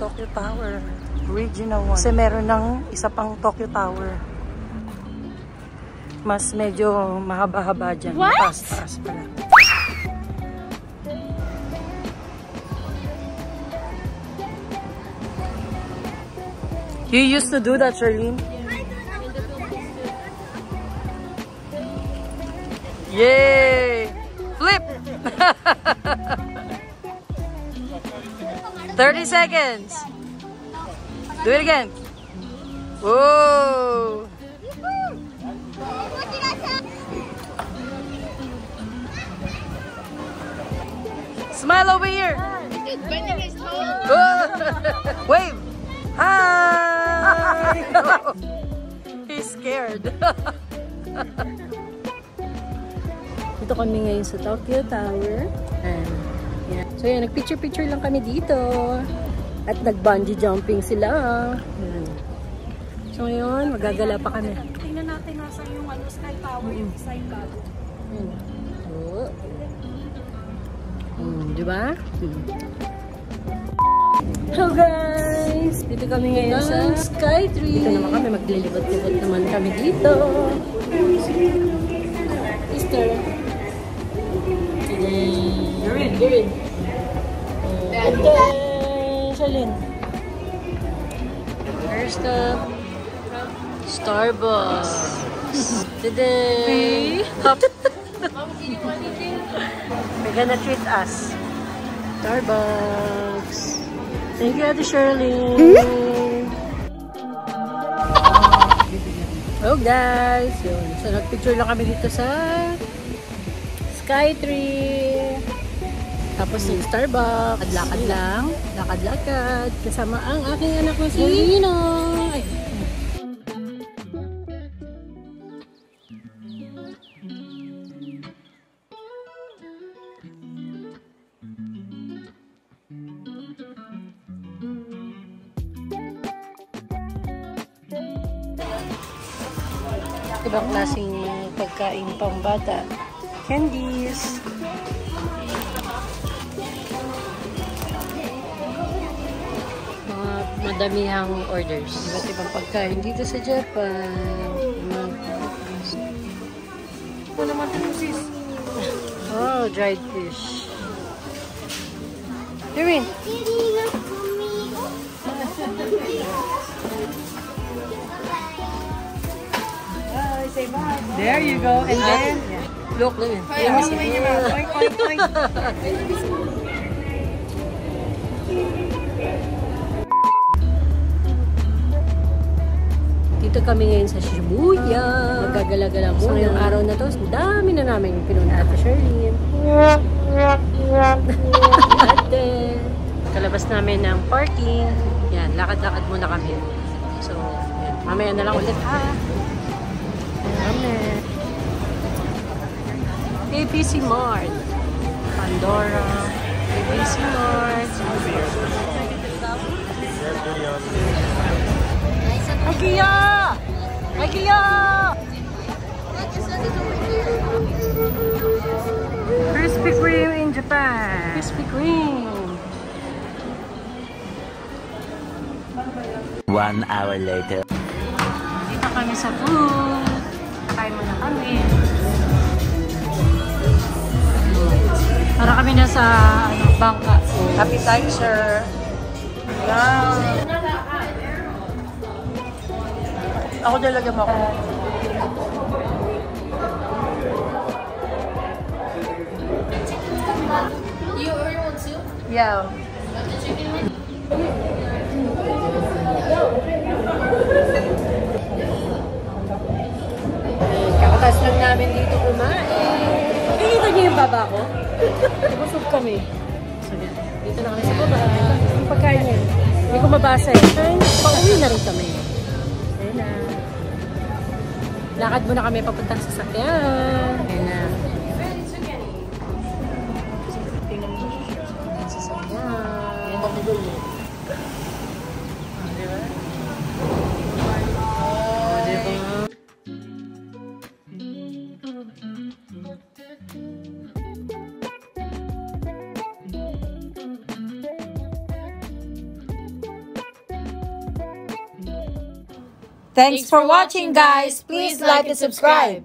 Tokyo Tower. Original one. Kasi meron ng isa pang Tokyo Tower. Mas medyo mahaba-haba dyan. What? Taas pala. You used to do that, Charlene? Yay! Flip! 30 seconds. Do it again. Whoa! Smile over here. Wave. Hi. He's scared. Dito kami ngayon sa Tokyo Tower. And, yeah. So yan, nag-picture-picture lang kami dito. At nag-bungee jumping sila. Yan. So ngayon, magagala pa kami. Tingnan natin nasa yung Sky Tower, yung design bago. Oh. Diba? Hello guys! Dito kami ngayon sa Skytree. Dito naman kami, maglilibot-libot naman kami dito. Sister. You're in. And then, Charlene. First up, Starbucks. Today, they're gonna treat us. Starbucks. Thank you, Ate Shirley. Hello guys. Yun. So, nag-picture lang kami dito sa Skytree. Tapos yung Starbucks. Lakad lang. Lakad-lakad. Kasama ang aking anak na si Lino. Ay. Ibang klaseng pagkain pambata. Candies. Mga madamihang orders. Iba't ibang pagkain dito sa Japan. Ito naman sis. Oh, dried fish. Erin. Say bye. There you go. And then, look. Oink, oink, oink. Dito kami ngayon sa Shibuya. Magagala-gala mo. So, ngayong araw na to, dami na namin pinunta sa Charlene. Ate. Kalabas namin ng parking. Yan, lakad-lakad muna kami. So, yan. Mamaya na lang ulit ha. ABC Mart, Pandora, ABC Mart. IKEA! IKEA! Krispy Kreme in Japan. Krispy Kreme. 1 hour later. Dito kami sa food. Kain muna kami. Para kami na sa bangka. Appetizer. Wow. Ako talaga mo ako. You order one too? Yeah. The chicken one? Kakatas lang namin dito kumain. Nakikita niyo yung baba ko? Busog kami. So, dito na kami sa baba. Yung pagkain niya. Hindi ko mabasa eh. Pauwi na rin kami. Ayun na. Lakad muna kami papuntang sasakyan. Ayun na. Sasakyan. Thanks for watching, guys. Please like and subscribe.